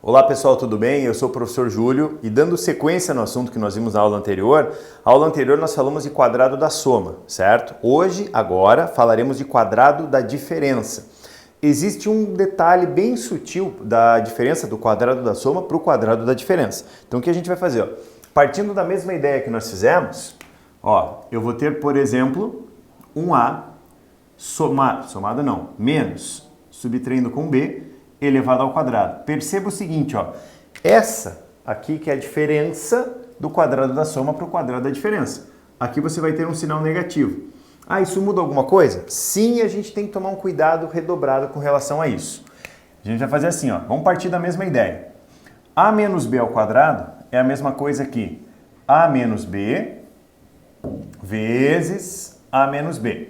Olá pessoal, tudo bem? Eu sou o professor Júlio e dando sequência no assunto que nós vimos na aula anterior nós falamos de quadrado da soma, certo? Hoje, agora, falaremos de quadrado da diferença. Existe um detalhe bem sutil da diferença do quadrado da soma para o quadrado da diferença. Então o que a gente vai fazer? Ó? Partindo da mesma ideia que nós fizemos, eu vou ter, por exemplo, um A somado não, menos, subtraindo com B, elevado ao quadrado. Perceba o seguinte, essa aqui que é a diferença do quadrado da soma para o quadrado da diferença. Aqui você vai ter um sinal negativo. Ah, isso muda alguma coisa? Sim, a gente tem que tomar um cuidado redobrado com relação a isso. A gente vai fazer assim, vamos partir da mesma ideia. A menos B ao quadrado é a mesma coisa que A menos B vezes A menos B.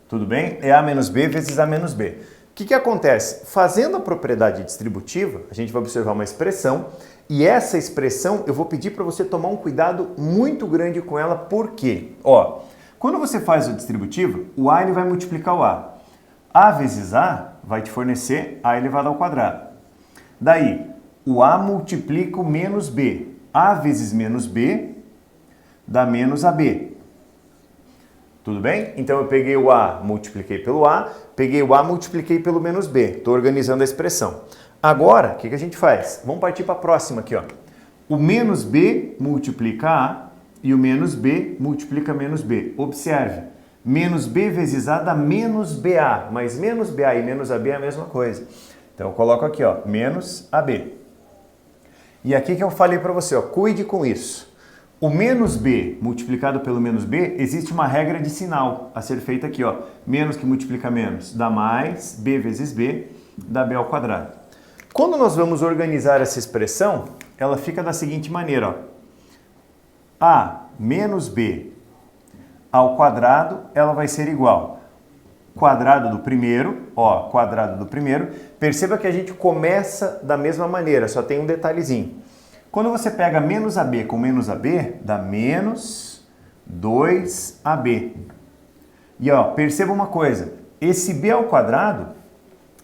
Tudo bem? É A menos B vezes A menos B. O que acontece? Fazendo a propriedade distributiva, a gente vai observar uma expressão e essa expressão eu vou pedir para você tomar um cuidado muito grande com ela. Por quê? Quando você faz o distributivo, o A ele vai multiplicar o A. A vezes A vai te fornecer A elevado ao quadrado. Daí, o A multiplica o menos B. A vezes menos B dá menos AB. Tudo bem? Então eu peguei o A, multipliquei pelo A, peguei o A, multipliquei pelo menos B. Estou organizando a expressão. Agora, o que a gente faz? Vamos partir para a próxima aqui. O menos B multiplica A e o menos B multiplica menos B. Observe, menos B vezes A dá menos BA, mas menos BA e menos AB é a mesma coisa. Então eu coloco aqui, menos AB. E aqui que eu falei para você, cuide com isso. O menos B multiplicado pelo menos B, existe uma regra de sinal a ser feita aqui, Menos que multiplica menos dá mais, B vezes B dá B ao quadrado. Quando nós vamos organizar essa expressão, ela fica da seguinte maneira, A menos B ao quadrado, ela vai ser igual quadrado do primeiro, quadrado do primeiro. Perceba que a gente começa da mesma maneira, só tem um detalhezinho. Quando você pega menos AB com menos AB, dá menos 2AB. E perceba uma coisa, esse B ao quadrado,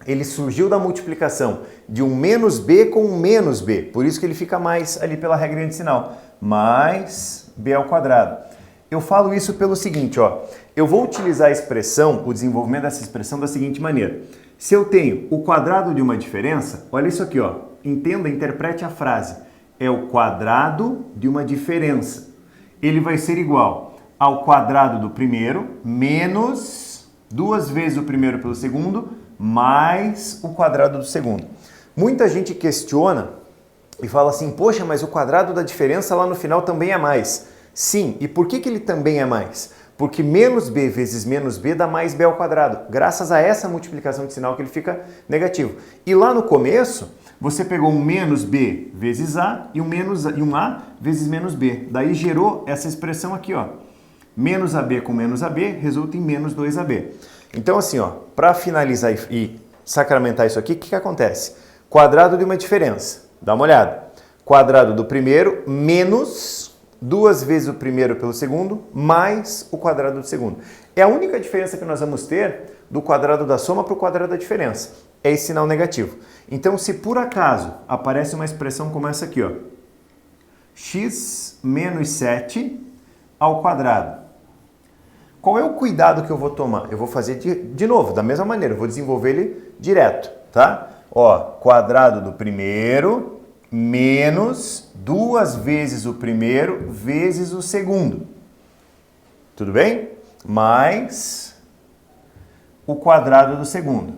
ele surgiu da multiplicação de um menos B com um menos B. Por isso que ele fica mais ali pela regra de sinal. Mais B ao quadrado. Eu falo isso pelo seguinte, eu vou utilizar a expressão, o desenvolvimento dessa expressão da seguinte maneira. Se eu tenho o quadrado de uma diferença, olha isso aqui, entenda, interprete a frase. É o quadrado de uma diferença. Ele vai ser igual ao quadrado do primeiro menos 2 vezes o primeiro pelo segundo mais o quadrado do segundo. Muita gente questiona e fala assim, poxa, mas o quadrado da diferença lá no final também é mais. Sim, e por que ele também é mais? Porque menos B vezes menos B dá mais B ao quadrado. Graças a essa multiplicação de sinal que ele fica negativo. E lá no começo, você pegou um menos B vezes A e um A vezes menos B. Daí gerou essa expressão aqui, Menos AB com menos AB resulta em menos 2AB. Então assim, para finalizar e sacramentar isso aqui, o que acontece? Quadrado de uma diferença. Dá uma olhada. Quadrado do primeiro menos 2 vezes o primeiro pelo segundo, mais o quadrado do segundo. É a única diferença que nós vamos ter do quadrado da soma para o quadrado da diferença. É esse sinal negativo. Então, se por acaso aparece uma expressão como essa aqui, x menos 7 ao quadrado. Qual é o cuidado que eu vou tomar? Eu vou fazer de novo, da mesma maneira, eu vou desenvolver ele direto, tá? Quadrado do primeiro menos 2 vezes o primeiro vezes o segundo. Tudo bem? Mais o quadrado do segundo.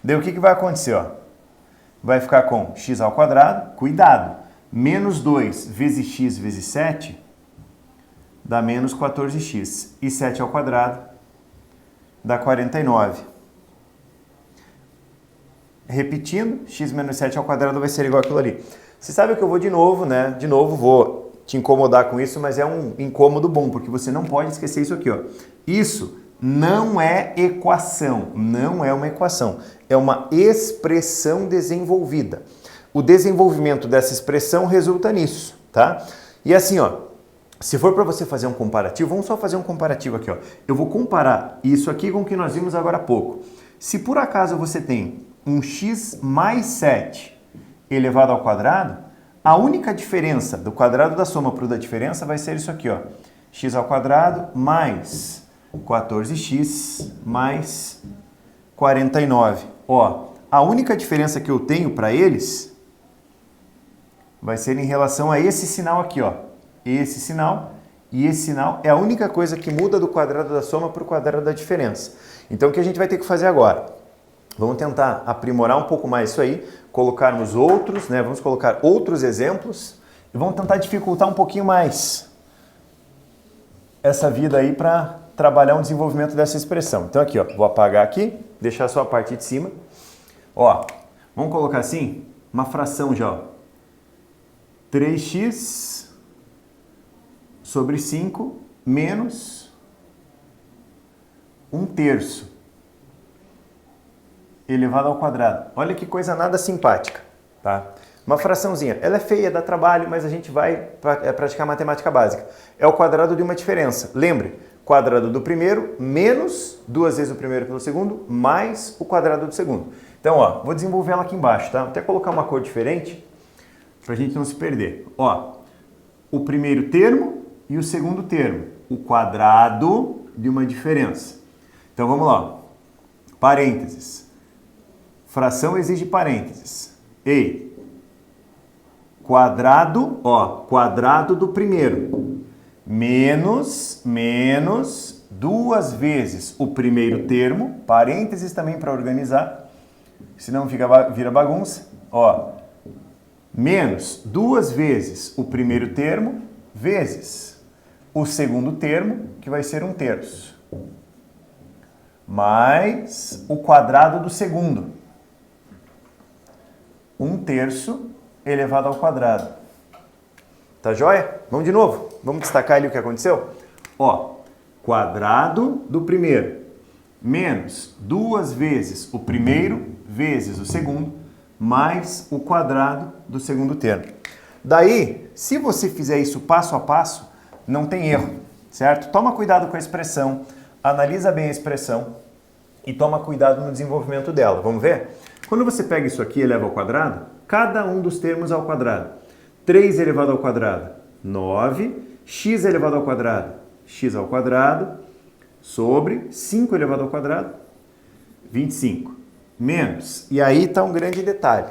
Daí o que vai acontecer? Vai ficar com x ao quadrado, cuidado, menos 2 vezes x vezes 7 dá menos 14x. E 7 ao quadrado dá 49. Repetindo, x menos 7 ao quadrado vai ser igual àquilo ali. Você sabe que eu vou de novo, né? De novo vou te incomodar com isso, mas é um incômodo bom, porque você não pode esquecer isso aqui, Isso não é equação, não é uma equação, é uma expressão desenvolvida. O desenvolvimento dessa expressão resulta nisso, tá? E assim, se for para você fazer um comparativo, vamos só fazer um comparativo aqui, Eu vou comparar isso aqui com o que nós vimos agora há pouco. Se por acaso você tem um x mais 7 elevado ao quadrado, a única diferença do quadrado da soma para o da diferença vai ser isso aqui, ó. X ao quadrado mais 14x mais 49. Ó, a única diferença que eu tenho para eles vai ser em relação a esse sinal aqui, ó. Esse sinal e esse sinal é a única coisa que muda do quadrado da soma para o quadrado da diferença. Então, o que a gente vai ter que fazer agora? Vamos tentar aprimorar um pouco mais isso aí, colocarmos outros, né? Vamos colocar outros exemplos e vamos tentar dificultar um pouquinho mais essa vida aí para trabalhar um desenvolvimento dessa expressão. Então aqui, ó, vou apagar aqui, deixar só a parte de cima. Ó, vamos colocar assim, uma fração já, ó. 3x sobre 5 menos 1/3 elevado ao quadrado. Olha que coisa nada simpática, tá? Uma fraçãozinha. Ela é feia, dá trabalho, mas a gente vai praticar matemática básica. É o quadrado de uma diferença. Lembre, quadrado do primeiro menos 2 vezes o primeiro pelo segundo, mais o quadrado do segundo. Então, ó, vou desenvolver ela aqui embaixo, tá? Vou até colocar uma cor diferente para a gente não se perder. Ó, o primeiro termo e o segundo termo. O quadrado de uma diferença. Então, vamos lá. Parênteses. Fração exige parênteses. E quadrado, ó, quadrado do primeiro, menos 2 vezes o primeiro termo, parênteses também para organizar, senão vira bagunça, ó, menos 2 vezes o primeiro termo, vezes o segundo termo, que vai ser 1/3, mais o quadrado do segundo, 1/3 elevado ao quadrado. Tá joia? Vamos de novo. Vamos destacar ali o que aconteceu? Ó, quadrado do primeiro menos 2 vezes o primeiro vezes o segundo mais o quadrado do segundo termo. Daí, se você fizer isso passo a passo, não tem erro, certo? Toma cuidado com a expressão, analisa bem a expressão e toma cuidado no desenvolvimento dela. Vamos ver? Quando você pega isso aqui e eleva ao quadrado, cada um dos termos ao quadrado. 3 elevado ao quadrado, 9. X elevado ao quadrado, x ao quadrado, sobre 5 elevado ao quadrado, 25. Menos. E aí está um grande detalhe.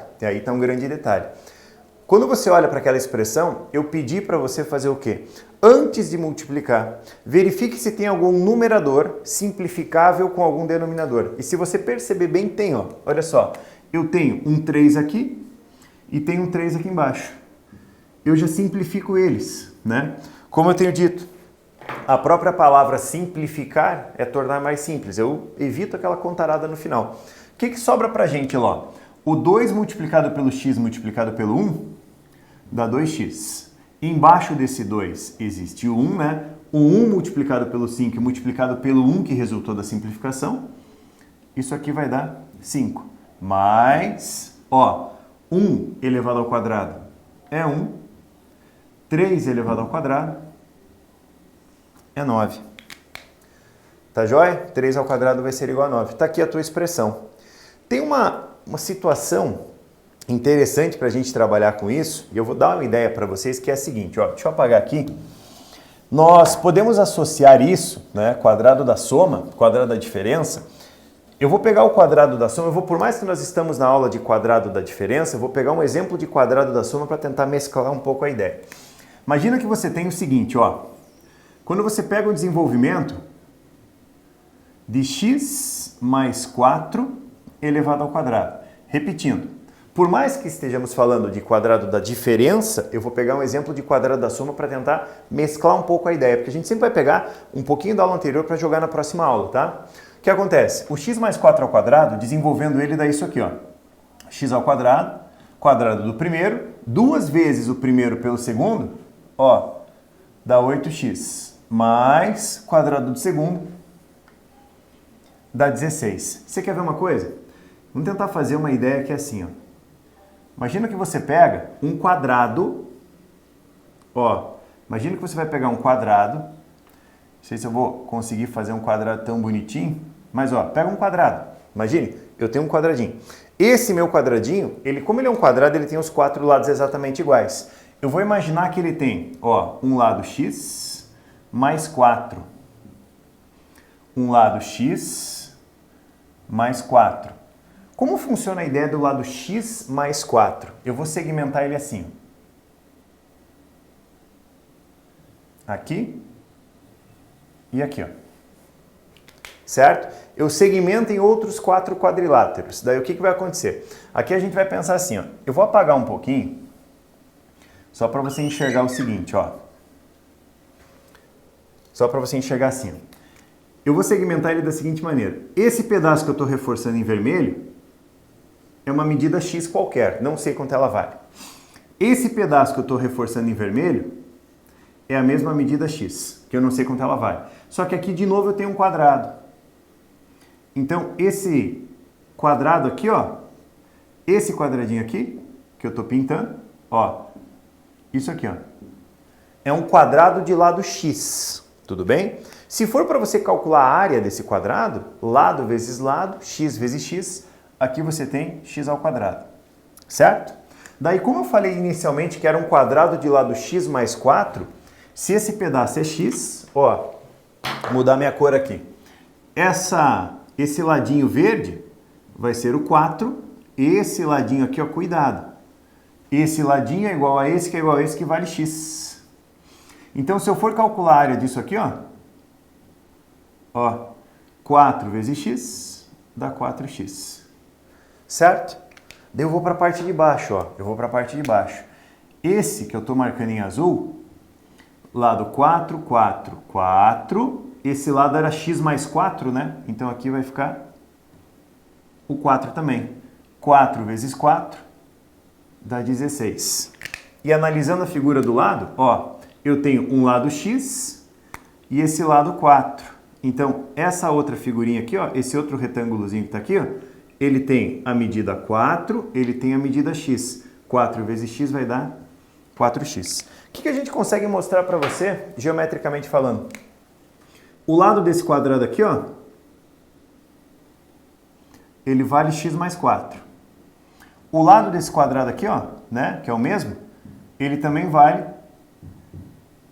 Quando você olha para aquela expressão, eu pedi para você fazer o quê? Antes de multiplicar, verifique se tem algum numerador simplificável com algum denominador. E se você perceber bem, tem, ó. Olha só, eu tenho um 3 aqui e tenho um 3 aqui embaixo. Eu já simplifico eles, né? Como eu tenho dito, a própria palavra simplificar é tornar mais simples. Eu evito aquela contarada no final. O que sobra pra gente lá? O 2 multiplicado pelo x multiplicado pelo 1 dá 2x. Embaixo desse 2 existe o 1, né? O 1 multiplicado pelo 5 multiplicado pelo 1 que resultou da simplificação. Isso aqui vai dar 5. Mais, ó, 1 elevado ao quadrado é 1. 3 elevado ao quadrado é 9. Tá joia? 3 ao quadrado vai ser igual a 9. Tá aqui a tua expressão. Tem uma situação interessante para a gente trabalhar com isso, e eu vou dar uma ideia para vocês que é a seguinte, ó, deixa eu apagar aqui. Nós podemos associar isso, né, quadrado da soma, quadrado da diferença. Eu vou pegar o quadrado da soma, por mais que nós estamos na aula de quadrado da diferença, eu vou pegar um exemplo de quadrado da soma para tentar mesclar um pouco a ideia. Imagina que você tem o seguinte, ó, quando você pega o desenvolvimento de x mais 4 elevado ao quadrado. Repetindo, por mais que estejamos falando de quadrado da diferença, eu vou pegar um exemplo de quadrado da soma para tentar mesclar um pouco a ideia, porque a gente sempre vai pegar um pouquinho da aula anterior para jogar na próxima aula, tá? O que acontece? O x mais 4 ao quadrado, desenvolvendo ele, dá isso aqui, ó. X ao quadrado, quadrado do primeiro, 2 vezes o primeiro pelo segundo, ó, dá 8x, mais quadrado do segundo, dá 16. Você quer ver uma coisa? Vamos tentar fazer uma ideia que é assim, ó. Imagina que você pega um quadrado, ó, imagina que você vai pegar um quadrado, não sei se eu vou conseguir fazer um quadrado tão bonitinho, mas ó, pega um quadrado, imagine, eu tenho um quadradinho. Esse meu quadradinho, como ele é um quadrado, ele tem os 4 lados exatamente iguais. Eu vou imaginar que ele tem, ó, um lado x mais 4. Um lado x mais 4. Como funciona a ideia do lado x mais 4? Eu vou segmentar ele assim. Aqui e aqui, ó. Certo? Eu segmento em outros 4 quadriláteros. Daí o que vai acontecer? Aqui a gente vai pensar assim, ó. Eu vou apagar um pouquinho, só para você enxergar o seguinte, ó. Só para você enxergar assim, ó. Eu vou segmentar ele da seguinte maneira. Esse pedaço que eu estou reforçando em vermelho é uma medida x qualquer, não sei quanto ela vale. Esse pedaço que eu estou reforçando em vermelho é a mesma medida x, que eu não sei quanto ela vale. Só que aqui, de novo, eu tenho um quadrado. Então, esse quadrado aqui, ó, esse quadradinho aqui, que eu estou pintando, ó, isso aqui, ó, é um quadrado de lado x, tudo bem? Se for para você calcular a área desse quadrado, lado vezes lado, x vezes x, aqui você tem x ao quadrado, certo? Daí, como eu falei inicialmente que era um quadrado de lado x mais 4, se esse pedaço é x, ó, vou mudar minha cor aqui. Esse ladinho verde vai ser o 4, esse ladinho aqui, ó, cuidado. Esse ladinho é igual a esse, que é igual a esse, que vale x. Então, se eu for calcular a área disso aqui, ó, 4 vezes x dá 4x. Certo? Daí eu vou para a parte de baixo, ó. Eu vou para a parte de baixo. Esse que eu estou marcando em azul, lado 4, 4, 4. Esse lado era x mais 4, né? Então aqui vai ficar o 4 também. 4 vezes 4 dá 16. E analisando a figura do lado, ó, eu tenho um lado x e esse lado 4. Então, essa outra figurinha aqui, ó, esse outro retângulozinho que está aqui, ó, ele tem a medida 4, ele tem a medida x. 4 vezes x vai dar 4x. O que a gente consegue mostrar para você, geometricamente falando? O lado desse quadrado aqui, ó, ele vale x mais 4. O lado desse quadrado aqui, ó, né, que é o mesmo, ele também vale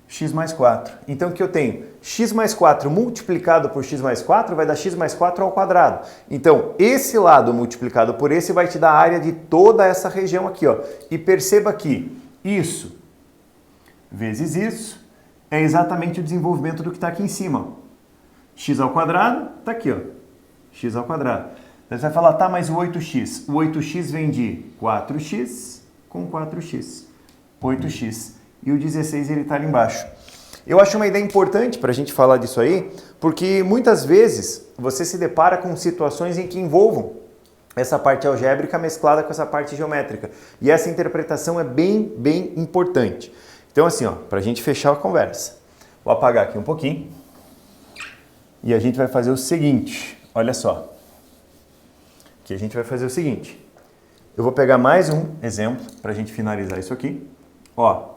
x mais 4. Então, o que eu tenho? X mais 4 multiplicado por x mais 4 vai dar x mais 4 ao quadrado. Então, esse lado multiplicado por esse vai te dar a área de toda essa região aqui, ó. E perceba que isso vezes isso é exatamente o desenvolvimento do que está aqui em cima, ó. X ao quadrado está aqui, ó. X ao quadrado. Então, você vai falar, tá, mas o 8x? O 8x vem de 4x com 4x. 8x. E o 16 ele está ali embaixo. Eu acho uma ideia importante para a gente falar disso aí, porque muitas vezes você se depara com situações em que envolvam essa parte algébrica mesclada com essa parte geométrica. E essa interpretação é bem importante. Então assim, ó, para a gente fechar a conversa, vou apagar aqui um pouquinho e a gente vai fazer o seguinte, olha só. Que a gente vai fazer o seguinte, eu vou pegar mais um exemplo para a gente finalizar isso aqui. Ó,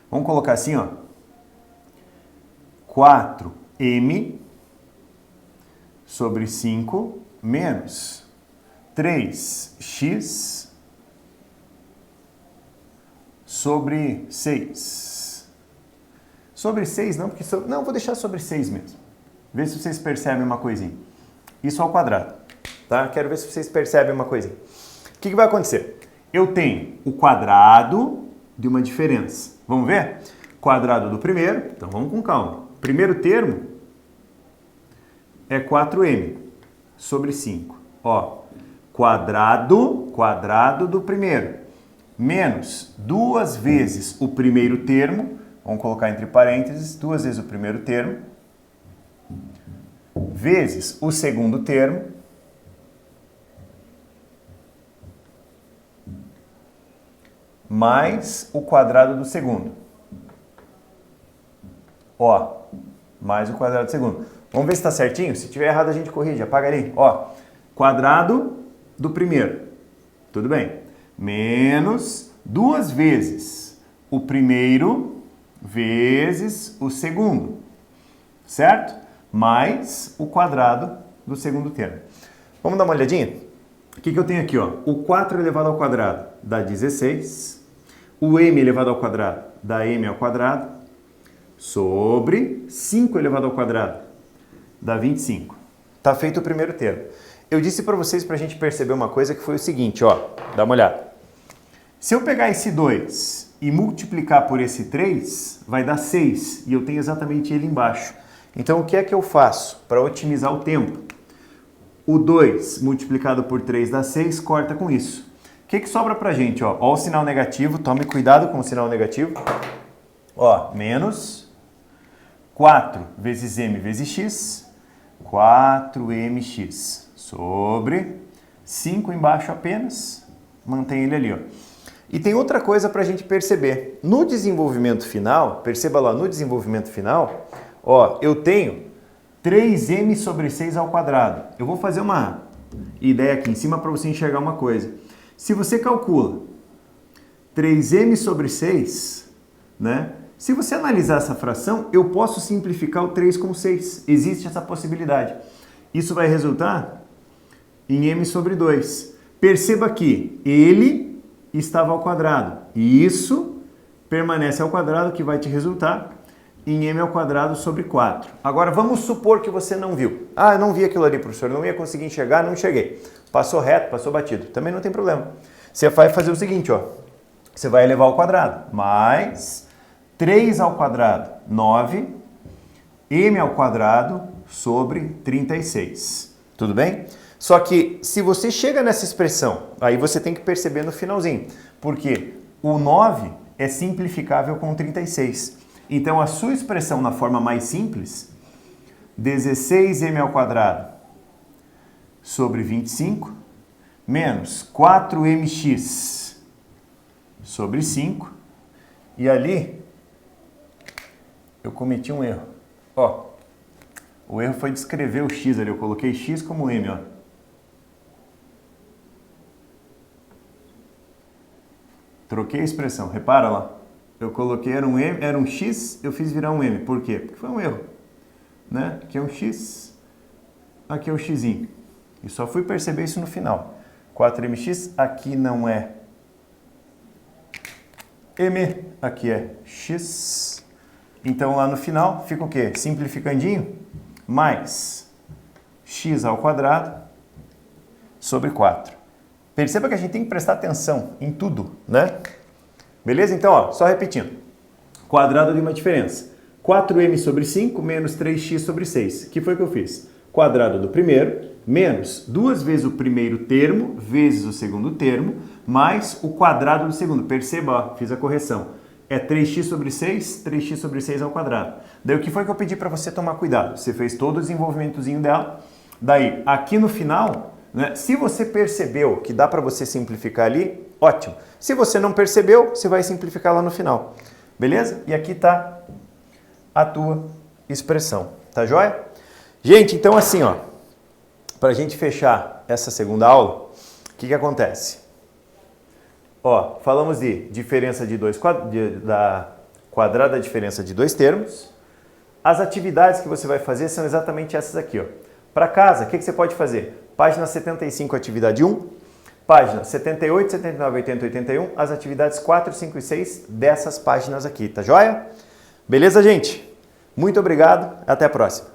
vamos colocar assim, ó, 4m sobre 5 menos 3x sobre 6. Sobre 6 não, porque... Não, vou deixar sobre 6 mesmo. Vê se vocês percebem uma coisinha. Isso ao quadrado, tá? Quero ver se vocês percebem uma coisinha. O que vai acontecer? Eu tenho o quadrado de uma diferença. Vamos ver? Quadrado do primeiro. Então vamos com calma. Primeiro termo é 4m sobre 5. Ó, quadrado do primeiro, menos 2 vezes o primeiro termo, vamos colocar entre parênteses, 2 vezes o primeiro termo, vezes o segundo termo, mais o quadrado do segundo. Ó, mais o quadrado do segundo. Vamos ver se está certinho? Se tiver errado a gente corrige, apaga ali. Ó, quadrado do primeiro. Tudo bem. Menos 2 vezes o primeiro vezes o segundo. Certo? Mais o quadrado do segundo termo. Vamos dar uma olhadinha? O que eu tenho aqui? Ó? O 4 elevado ao quadrado dá 16. O m elevado ao quadrado dá m ao quadrado. Sobre 5 elevado ao quadrado dá 25. Tá feito o primeiro termo. Eu disse para vocês para a gente perceber uma coisa que foi o seguinte, ó. Dá uma olhada. Se eu pegar esse 2 e multiplicar por esse 3, vai dar 6. E eu tenho exatamente ele embaixo. Então, o que é que eu faço para otimizar o tempo? O 2 multiplicado por 3 dá 6, corta com isso. O que sobra pra gente? Ó, o sinal negativo, tome cuidado com o sinal negativo. Ó, menos 4 vezes m vezes x, 4mx, sobre 5 embaixo apenas, mantém ele ali. Ó. E tem outra coisa pra gente perceber. No desenvolvimento final, perceba lá, no desenvolvimento final, ó, eu tenho 3m sobre 6 ao quadrado. Eu vou fazer uma ideia aqui em cima para você enxergar uma coisa. Se você calcula 3m sobre 6, né? Se você analisar essa fração, eu posso simplificar o 3 com 6. Existe essa possibilidade. Isso vai resultar em m sobre 2. Perceba que ele estava ao quadrado. E isso permanece ao quadrado, que vai te resultar em m ao quadrado sobre 4. Agora, vamos supor que você não viu. Ah, eu não vi aquilo ali, professor. Não ia conseguir enxergar, não enxerguei. Passou reto, passou batido. Também não tem problema. Você vai fazer o seguinte, ó. Você vai elevar ao quadrado. Mais 3 ao quadrado, 9. M ao quadrado sobre 36. Tudo bem? Só que, se você chega nessa expressão, aí você tem que perceber no finalzinho. Porque o 9 é simplificável com 36. Então, a sua expressão na forma mais simples, 16m ao quadrado sobre 25, menos 4mx sobre 5, e ali eu cometi um erro. Ó, o erro foi de escrever o x ali, eu coloquei x como m, ó. Troquei a expressão, repara lá. Eu coloquei, era um x, eu fiz virar um m. Por quê? Porque foi um erro. Né? Aqui é um x, aqui é um xzinho. E só fui perceber isso no final. 4mx, aqui não é m, aqui é x. Então lá no final fica o quê? Simplificandinho, mais x ao quadrado sobre 4. Perceba que a gente tem que prestar atenção em tudo, né? Beleza? Então, ó, só repetindo. Quadrado de uma diferença. 4m sobre 5 menos 3x sobre 6. O que foi que eu fiz? Quadrado do primeiro, menos 2 vezes o primeiro termo, vezes o segundo termo, mais o quadrado do segundo. Perceba, ó, fiz a correção. É 3x sobre 6, 3x sobre 6 ao quadrado. Daí o que foi que eu pedi para você tomar cuidado? Você fez todo o desenvolvimentozinho dela. Daí, aqui no final, né, se você percebeu que dá para você simplificar ali, ótimo. Se você não percebeu, você vai simplificar lá no final. Beleza? E aqui está a tua expressão. Tá joia? Gente, então assim, ó, para a gente fechar essa segunda aula, o que acontece? Ó, falamos de diferença de da quadrada da diferença de dois termos. As atividades que você vai fazer são exatamente essas aqui, ó. Para casa, o que você pode fazer? Página 75, atividade 1. Página 78, 79, 80, 81. As atividades 4, 5 e 6 dessas páginas aqui, tá joia? Beleza, gente? Muito obrigado. Até a próxima.